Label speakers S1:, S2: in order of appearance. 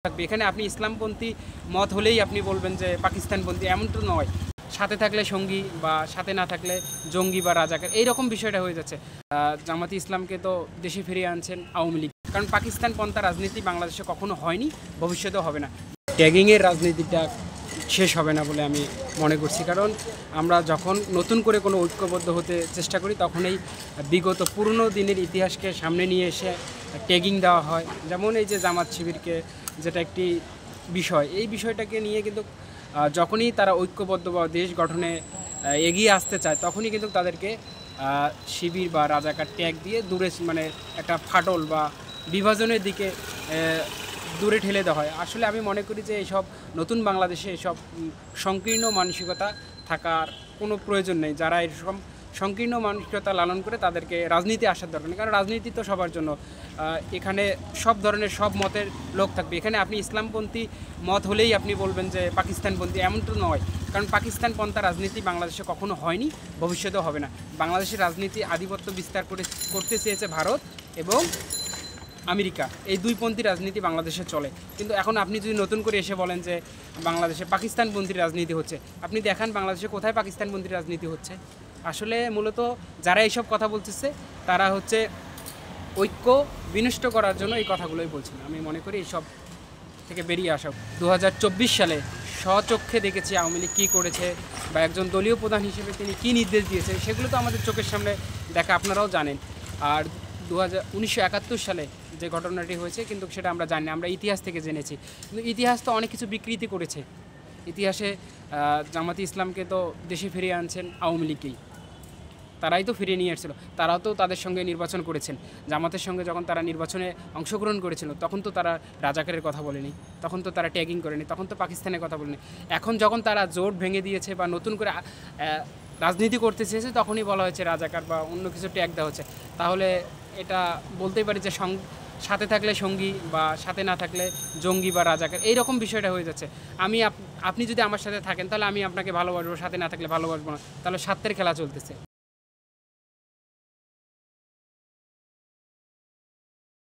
S1: থাকবে। এখানে আপনি ইসলামপন্থী মত হলেই আপনি বলবেন যে পাকিস্তানপন্থী, এমন তো নয়। সাথে থাকলে সঙ্গী বা সাথে না থাকলে জঙ্গি বা রাজাকার, এইরকম বিষয়টা হয়ে যাচ্ছে। জামাতে ইসলামকে তো দেশে ফিরিয়ে আনছেন আওয়ামী লীগ, কারণ পাকিস্তান পন্থা রাজনীতি বাংলাদেশে কখনো হয়নি, ভবিষ্যতেও হবে না। ট্যাগিংয়ের রাজনীতিটা শেষ হবে না বলে আমি মনে করছি, কারণ আমরা যখন নতুন করে কোনো ঐক্যবদ্ধ হতে চেষ্টা করি তখনই বিগত পুরনো দিনের ইতিহাসকে সামনে নিয়ে এসে ট্যাগিং দেওয়া হয়। যেমন এই যে জামাত শিবিরকে, যেটা একটি বিষয়, এই বিষয়টাকে নিয়ে কিন্তু যখনই তারা ঐক্যবদ্ধ বা দেশ গঠনে এগিয়ে আসতে চায় তখনই কিন্তু তাদেরকে শিবির বা রাজাকার ট্যাগ দিয়ে দূরে, মানে একটা ফাটল বা বিভাজনের দিকে দূরে ঠেলে দেওয়া হয়। আসলে আমি মনে করি যে এইসব নতুন বাংলাদেশে এসব সংকীর্ণ মানসিকতা থাকার কোনো প্রয়োজন নেই। যারা এরকম সংকীর্ণ মানসিকতা লালন করে তাদেরকে রাজনীতি আসার দরকার নেই, কারণ রাজনীতি তো সবার জন্য। এখানে সব ধরনের সব মতের লোক থাকবে। এখানে আপনি ইসলামপন্থী মত হলেই আপনি বলবেন যে পাকিস্তানপন্থী, এমন তো নয়। কারণ পাকিস্তান পন্থা রাজনীতি বাংলাদেশে কখনো হয়নি, ভবিষ্যতেও হবে না। বাংলাদেশের রাজনীতি আধিপত্য বিস্তার করতে চেয়েছে ভারত এবং আমেরিকা, এই দুইপন্থী রাজনীতি বাংলাদেশে চলে। কিন্তু এখন আপনি যদি নতুন করে এসে বলেন যে বাংলাদেশে পাকিস্তানপন্থী রাজনীতি হচ্ছে, আপনি দেখান বাংলাদেশে কোথায় পাকিস্তানপন্থী রাজনীতি হচ্ছে। আসলে মূলত যারা এইসব কথা বলতেছে তারা হচ্ছে ঐক্য বিনষ্ট করার জন্য এই কথাগুলোই বলছেন। আমি মনে করি এইসব থেকে বেরিয়ে আসা। 2024 সালে স্বচক্ষে দেখেছি আওয়ামী লীগ কী করেছে বা একজন দলীয় প্রধান হিসেবে তিনি কী নির্দেশ দিয়েছেন, সেগুলো তো আমাদের চোখের সামনে দেখা, আপনারাও জানেন। আর 1971 সালে যে ঘটনাটি হয়েছে কিন্তু সেটা আমরা জানি না, আমরা ইতিহাস থেকে জেনেছি। কিন্তু ইতিহাস তো অনেক কিছু বিকৃতি করেছে। ইতিহাসে জামাতে ইসলামকে তো দেশে ফিরিয়ে আনছেন আওয়ামী লীগই, তারাই তো ফিরিয়ে নিয়ে এসেছিল। তারাও তো তাদের সঙ্গে নির্বাচন করেছেন। জামাতের সঙ্গে যখন তারা নির্বাচনে অংশগ্রহণ করেছিল তখন তো তারা রাজাকারের কথা বলেনি, তখন তো তারা ট্যাগিং করেনি, তখন তো পাকিস্তানের কথা বলেনি। এখন যখন তারা জোট ভেঙে দিয়েছে বা নতুন করে রাজনীতি করতে চেয়েছে তখনই বলা হয়েছে রাজাকার বা অন্য কিছু ট্যাগ দেওয়া হচ্ছে। তাহলে এটা বলতেই পারি যে সাথে থাকলে সঙ্গী বা সাথে না থাকলে জঙ্গি বা রাজাকার, এইরকম বিষয়টা হয়ে যাচ্ছে। আপনি যদি আমার সাথে থাকেন তাহলে আমি আপনাকে ভালোবাসবো, সাথে না থাকলে ভালোবাসবো না, তাহলে স্বার্থের খেলা চলতেছে।